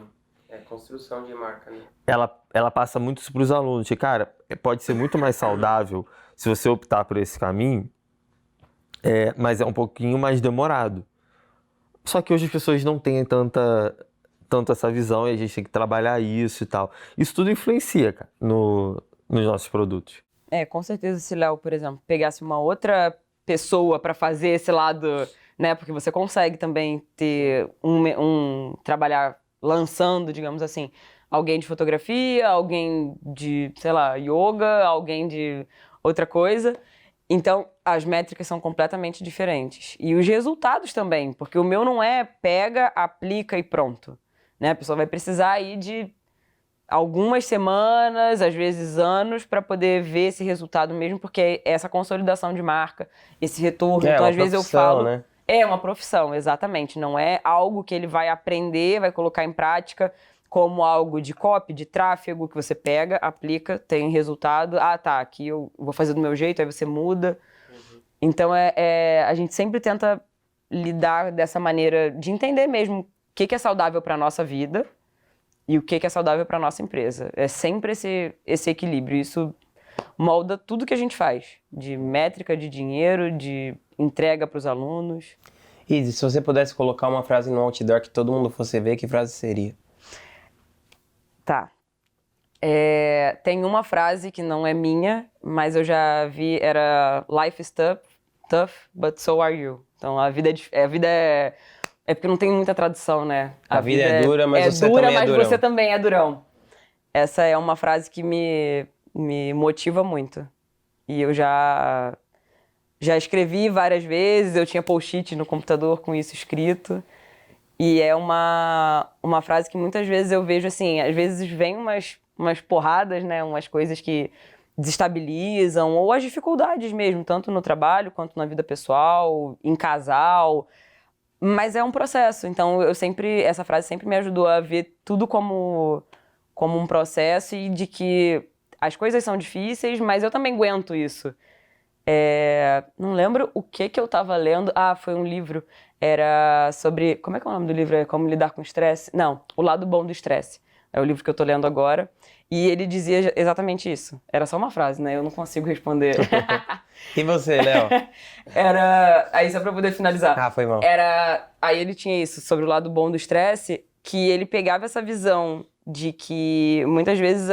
É construção de marca, né? Ela passa muito isso pros alunos. Que, cara, pode ser muito mais saudável se você optar por esse caminho, mas é um pouquinho mais demorado. Só que hoje as pessoas não têm tanto essa visão e a gente tem que trabalhar isso e tal. Isso tudo influencia, cara, nos nossos produtos. Com certeza, se Léo, por exemplo, pegasse uma outra pessoa para fazer esse lado, né? Porque você consegue também ter trabalhar lançando, digamos assim, alguém de fotografia, alguém de, sei lá, yoga, alguém de outra coisa. Então, as métricas são completamente diferentes. E os resultados também, porque o meu não é pega, aplica e pronto, né? A pessoa vai precisar aí de algumas semanas, às vezes anos, para poder ver esse resultado mesmo, porque é essa consolidação de marca, esse retorno. Então, às vezes eu falo... né? É uma profissão, exatamente. Não é algo que ele vai aprender, vai colocar em prática como algo de copy, de tráfego, que você pega, aplica, tem resultado. Ah, tá, aqui eu vou fazer do meu jeito, aí você muda. Então, a gente sempre tenta lidar dessa maneira de entender mesmo o que é saudável para a nossa vida e o que é saudável para a nossa empresa. É sempre esse equilíbrio. Isso molda tudo que a gente faz, de métrica, de dinheiro, de entrega para os alunos. Isis, se você pudesse colocar uma frase no outdoor que todo mundo fosse ver, que frase seria? Tá. Tem uma frase que não é minha, mas eu já vi, era Life is tough, but so are you. Então a vida é porque não tem muita tradução, né? A vida é dura, mas você também é durão. Mas você também é durão. Essa é uma frase que me motiva muito. E eu já escrevi várias vezes, eu tinha post-it no computador com isso escrito. E é uma frase que muitas vezes eu vejo assim, às vezes vem umas porradas, né? Umas coisas que desestabilizam, ou as dificuldades mesmo, tanto no trabalho quanto na vida pessoal, em casal. Mas é um processo, então essa frase sempre me ajudou a ver tudo como um processo e de que as coisas são difíceis, mas eu também aguento isso. Não lembro o que eu tava lendo. Ah, foi um livro, era sobre... Como é que é o nome do livro? É Como Lidar com Estresse? Não, O Lado Bom do Estresse. É o livro que eu tô lendo agora. E ele dizia exatamente isso. Era só uma frase, né? Eu não consigo responder. E você, Léo? Aí só pra eu poder finalizar. Ah, foi mal. Aí ele tinha isso, sobre o lado bom do estresse, que ele pegava essa visão de que muitas vezes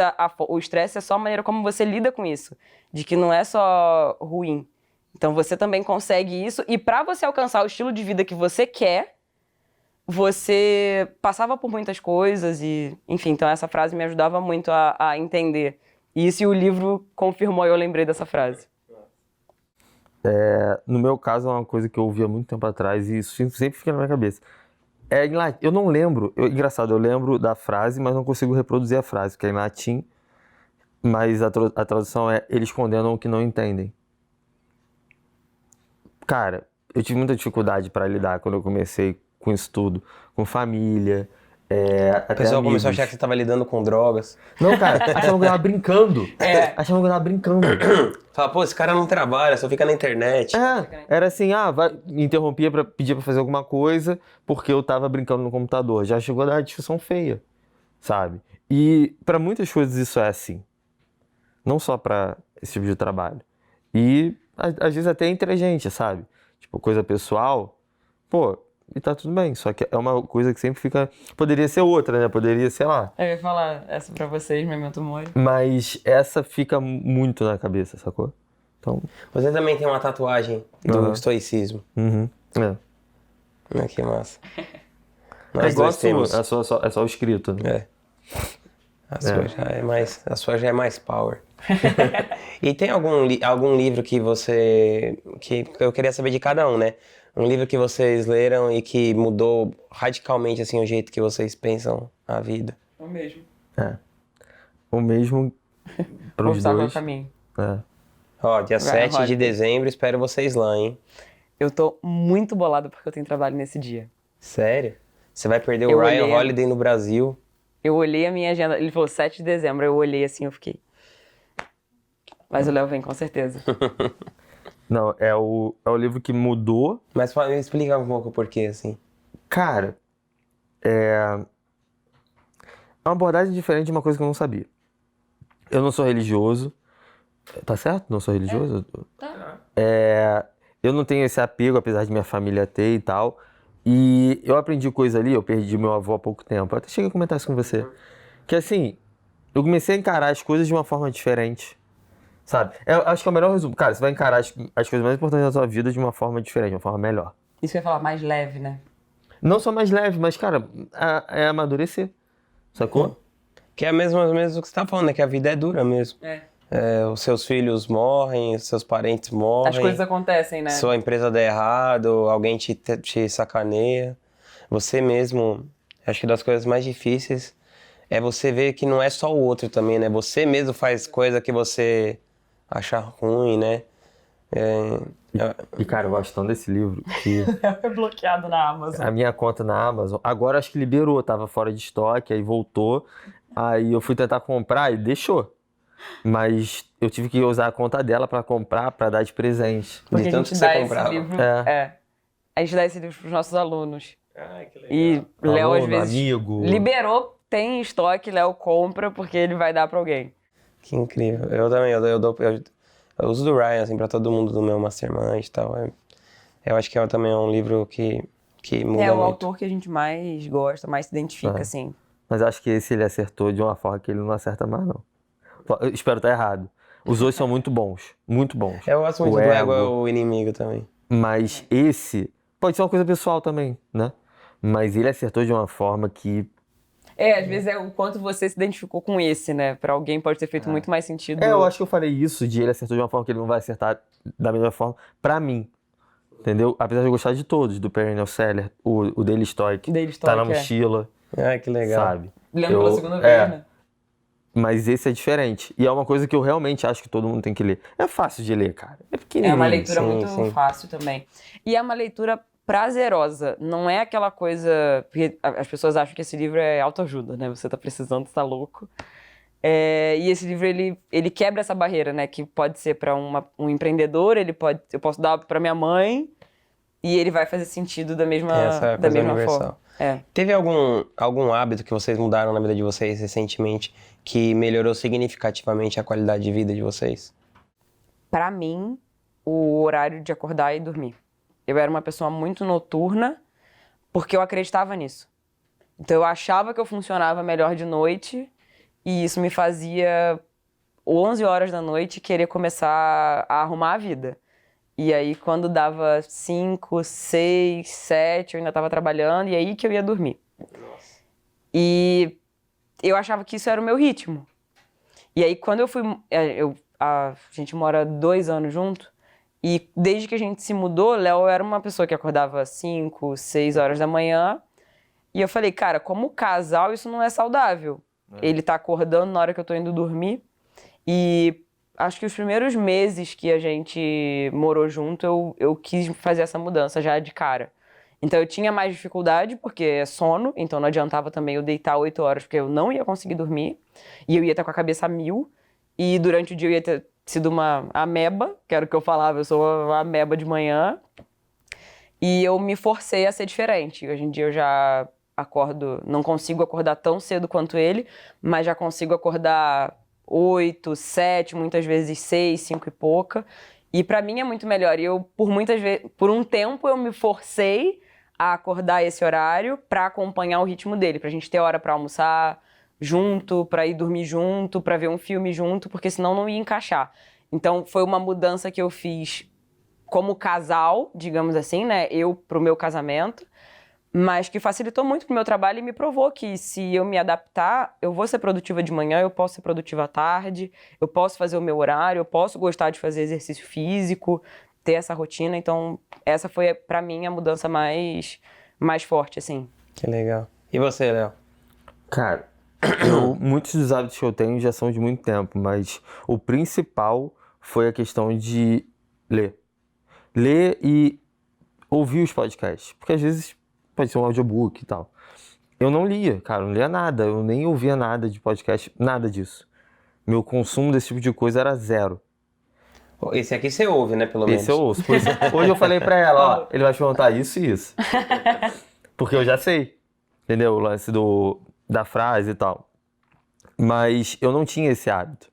o estresse é só a maneira como você lida com isso. De que não é só ruim. Então você também consegue isso. E pra você alcançar o estilo de vida que você quer, você passava por muitas coisas e... Enfim, então essa frase me ajudava muito a entender. E isso o livro confirmou e eu lembrei dessa frase. No meu caso, é uma coisa que eu ouvi há muito tempo atrás e isso sempre fica na minha cabeça. Eu não lembro, engraçado, eu lembro da frase, mas não consigo reproduzir a frase, que é em latim, mas a tradução é: eles condenam o que não entendem. Cara, eu tive muita dificuldade para lidar quando eu comecei com isso tudo, com família, O até pessoal começou a amigos. achar que você tava lidando com drogas. Não, cara, achavam que eu tava brincando. Achavam que eu tava brincando. Fala, pô, esse cara não trabalha, só fica na internet. Era assim, me interrompia pra pedir pra fazer alguma coisa porque eu tava brincando no computador. Já chegou a dar discussão feia, sabe? E pra muitas coisas isso é assim. Não só pra esse tipo de trabalho. E às vezes até entre a gente, sabe? Tipo, coisa pessoal, pô, e tá tudo bem. Só que é uma coisa que sempre fica. Poderia ser outra, né? Poderia, sei lá. Eu ia falar essa pra vocês, Memento Mori. Mas essa fica muito na cabeça, sacou? Então. Você também tem uma tatuagem do Aham. estoicismo. É. Ah, que massa. É Nós igual a dois temos. sua, é só o escrito, né? É. A sua já é mais power. E tem algum livro que você... que eu queria saber de cada um, né? Um livro que vocês leram e que mudou radicalmente, assim, o jeito que vocês pensam a vida. O mesmo. O mesmo pros Obstáculo ao dois. caminho. É. Ó, dia Vai, 7 de Holiday. dezembro, espero vocês lá, hein? Eu tô muito bolada porque eu tenho trabalho nesse dia. Sério? Você vai perder Eu o Ryan olhei- Holiday no Brasil? Eu olhei a minha agenda, ele falou 7 de dezembro, eu olhei assim, eu fiquei... Mas o Léo vem, com certeza. Não, é o livro que mudou. Mas me explica um pouco o porquê, assim. Cara, é uma abordagem diferente de uma coisa que eu não sabia. Eu não sou religioso. Tá certo? Não sou religioso? Tá. Eu não tenho esse apego, apesar de minha família ter e tal. E eu aprendi coisa ali, eu perdi meu avô há pouco tempo. Eu até cheguei a comentar isso com você. Que assim, eu comecei a encarar as coisas de uma forma diferente. Sabe? Eu acho que é o melhor resumo. Cara, você vai encarar as coisas mais importantes da sua vida de uma forma diferente, de uma forma melhor. Isso que eu ia falar, mais leve, né? Não só mais leve, mas, cara, é amadurecer. Sacou? Que é mesmo que você tá falando, né? Que a vida é dura mesmo. Os seus filhos morrem, os seus parentes morrem. As coisas acontecem, né? Sua empresa dá errado, alguém te sacaneia. Você mesmo, acho que das coisas mais difíceis é você ver que não é só o outro também, né? Você mesmo faz coisa que você acha ruim, né? E, cara, eu gosto tanto desse livro que É bloqueado na Amazon. a minha conta na Amazon, agora acho que liberou, tava fora de estoque, aí voltou. Aí eu fui tentar comprar e deixou. Mas eu tive que usar a conta dela pra comprar, pra dar de presente. Porque De a tanto gente que você dá esse comprava. livro. É. A gente dá esse livro pros nossos alunos. Ai, que legal. E Léo, às Aluno, vezes, amigo. liberou, tem em estoque, Léo compra porque ele vai dar pra alguém. Que incrível. Eu também, eu uso do Ryan, assim, pra todo mundo do meu mastermind e tal. Eu acho que também é um livro que muda É o muito. autor que a gente mais gosta, mais se identifica, assim. Mas acho que esse ele acertou de uma forma que ele não acerta mais, não. Eu espero estar errado. Os dois são muito bons. Muito bons. Eu gosto muito O do Ego é Ego. o Inimigo também. Mas esse pode ser uma coisa pessoal também, né? Mas ele acertou de uma forma que... Às vezes é o quanto você se identificou com esse, né? Pra alguém pode ter feito muito mais sentido. eu acho que eu falei isso, de ele acertou de uma forma que ele não vai acertar da mesma forma pra mim. Entendeu? Apesar de eu gostar de todos, do Perennial Seller, o Daily Stoic, Daily tá na Stoic, mochila, Ai, que legal. sabe? Lendo pela segunda vez, né? Mas esse é diferente. E é uma coisa que eu realmente acho que todo mundo tem que ler. É fácil de ler, cara. É É pequenininho. uma leitura sim, muito sim. fácil também. E é uma leitura prazerosa. Não é aquela coisa... Porque as pessoas acham que esse livro é autoajuda, né? Você tá precisando, você tá louco. E esse livro, ele quebra essa barreira, né? Que pode ser para um empreendedor, eu posso dar para minha mãe e ele vai fazer sentido da mesma, Essa é a da coisa mesma universal. forma. Teve algum hábito que vocês mudaram na vida de vocês recentemente que melhorou significativamente a qualidade de vida de vocês? Para mim, o horário de acordar e dormir. Eu era uma pessoa muito noturna porque eu acreditava nisso. Então eu achava que eu funcionava melhor de noite e isso me fazia 11 horas da noite querer começar a arrumar a vida. E aí quando dava 5, 6, 7, eu ainda estava trabalhando e aí que eu ia dormir. E eu achava que isso era o meu ritmo. E aí quando eu fui... a gente mora 2 anos junto e desde que a gente se mudou, Léo era uma pessoa que acordava 5, 6 horas da manhã. E eu falei, cara, como casal isso não é saudável. Ele tá acordando na hora que eu tô indo dormir. E acho que os primeiros meses que a gente morou junto, eu quis fazer essa mudança já de cara. Então eu tinha mais dificuldade, porque é sono, então não adiantava também eu deitar 8 horas, porque eu não ia conseguir dormir, e eu ia estar com a cabeça a mil, e durante o dia eu ia ter sido uma ameba, que era o que eu falava, eu sou uma ameba de manhã, e eu me forcei a ser diferente. Hoje em dia eu já acordo, não consigo acordar tão cedo quanto ele, mas já consigo acordar 8, 7, muitas vezes 6, 5 e pouca. E pra mim é muito melhor. E eu, por um tempo, eu me forcei a acordar esse horário pra acompanhar o ritmo dele, pra gente ter hora pra almoçar junto, pra ir dormir junto, pra ver um filme junto, porque senão não ia encaixar. Então foi uma mudança que eu fiz como casal, digamos assim, né? Eu pro meu casamento, mas que facilitou muito pro meu trabalho e me provou que se eu me adaptar, eu vou ser produtiva de manhã, eu posso ser produtiva à tarde, eu posso fazer o meu horário, eu posso gostar de fazer exercício físico, ter essa rotina. Então, essa foi, pra mim, a mudança mais forte, assim. Que legal. E você, Léo? Cara, muitos dos hábitos que eu tenho já são de muito tempo, mas o principal foi a questão de ler. Ler e ouvir os podcasts, porque às vezes pode ser um audiobook e tal. Eu não lia, cara, não lia nada, eu nem ouvia nada de podcast, nada disso. Meu consumo desse tipo de coisa era zero. Esse aqui você ouve, né, pelo menos? Esse eu ouço. Por isso, hoje eu falei pra ela, ó, ele vai te perguntar isso e isso. Porque eu já sei, entendeu? O lance da frase e tal. Mas eu não tinha esse hábito.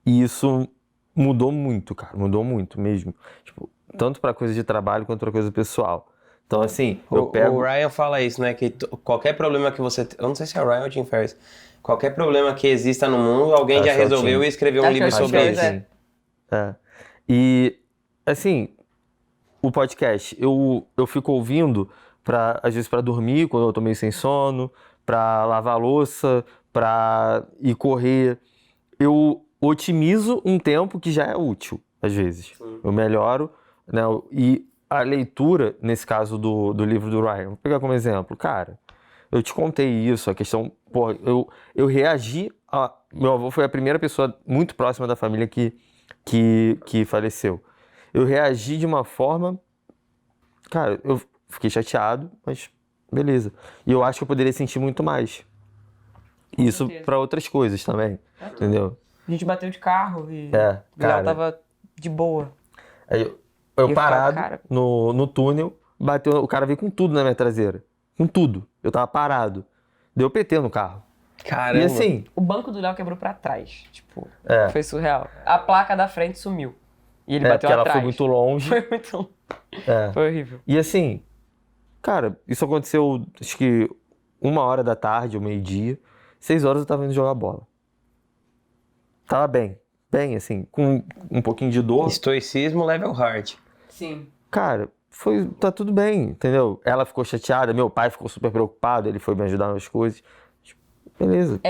E isso mudou muito, cara, mudou muito mesmo. Tipo, tanto pra coisa de trabalho quanto pra coisa pessoal. Então, assim, eu pego... O Ryan fala isso, né? Que qualquer problema que você... Eu não sei se é o Ryan ou o Tim Ferriss. Qualquer problema que exista no mundo, alguém já resolveu e escreveu um livro sobre isso. É. E, assim, o podcast, eu fico ouvindo, às vezes pra dormir, quando eu tô meio sem sono, pra lavar a louça, pra ir correr. Eu otimizo um tempo que já é útil, às vezes. Eu melhoro, né? E a leitura, nesse caso do livro do Ryan, vou pegar como exemplo. Cara, eu te contei isso, a questão... Porra, eu reagi a... Meu avô foi a primeira pessoa muito próxima da família que faleceu. Eu reagi de uma forma... Cara, eu fiquei chateado, mas beleza. E eu acho que eu poderia sentir muito mais. Isso para outras coisas também, entendeu? A gente bateu de carro e cara, ela tava de boa. Aí eu parado cara... no túnel, bateu, o cara veio com tudo na minha traseira. Com tudo. Eu tava parado. Deu PT no carro. Caramba. E assim... O banco do Léo quebrou pra trás. Tipo, foi surreal. A placa da frente sumiu. E ele bateu porque atrás. ela foi muito longe. Foi muito longe. Foi horrível. E assim, cara, isso aconteceu, acho que 1h da tarde, ou meio-dia. 6 horas eu tava indo jogar bola. Tava bem, assim, com um pouquinho de dor. Estoicismo level hard. Sim. Cara, tá tudo bem, entendeu? Ela ficou chateada, meu pai ficou super preocupado, ele foi me ajudar nas coisas. Beleza.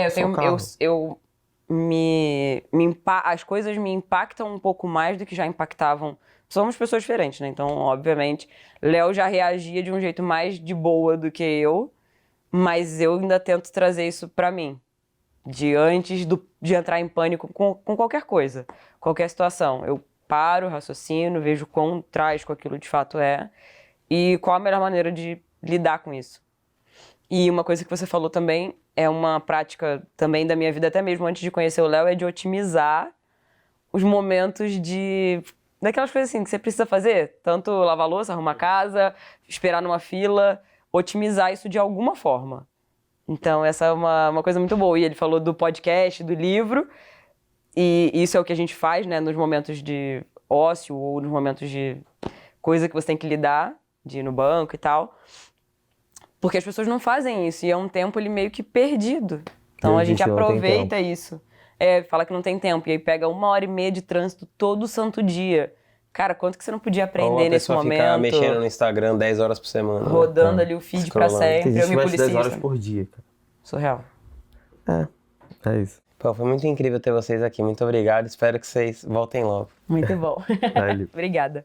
As coisas me impactam um pouco mais do que já impactavam. Somos pessoas diferentes, né? Então, obviamente, Léo já reagia de um jeito mais de boa do que eu, mas eu ainda tento trazer isso pra mim. Antes de entrar em pânico com qualquer coisa, qualquer situação. Eu paro, raciocino, vejo quão trágico aquilo de fato é e qual a melhor maneira de lidar com isso. E uma coisa que você falou também, é uma prática também da minha vida, até mesmo antes de conhecer o Léo, é de otimizar os momentos daquelas coisas assim que você precisa fazer, tanto lavar louça, arrumar casa, esperar numa fila, otimizar isso de alguma forma. Então essa é uma coisa muito boa. E ele falou do podcast, do livro, e isso é o que a gente faz, né, nos momentos de ócio ou nos momentos de coisa que você tem que lidar, de ir no banco e tal. Porque as pessoas não fazem isso, e é um tempo ele meio que perdido. Então a gente aproveita isso. Fala que não tem tempo, e aí pega 1h30 de trânsito todo santo dia. Cara, quanto que você não podia aprender nesse momento? Ficar mexendo no Instagram 10 horas por semana. Rodando ali o feed pra sempre. Eu me policio 10 horas por dia, cara. Surreal. É isso. Pô, foi muito incrível ter vocês aqui. Muito obrigado. Espero que vocês voltem logo. Muito bom. Obrigada.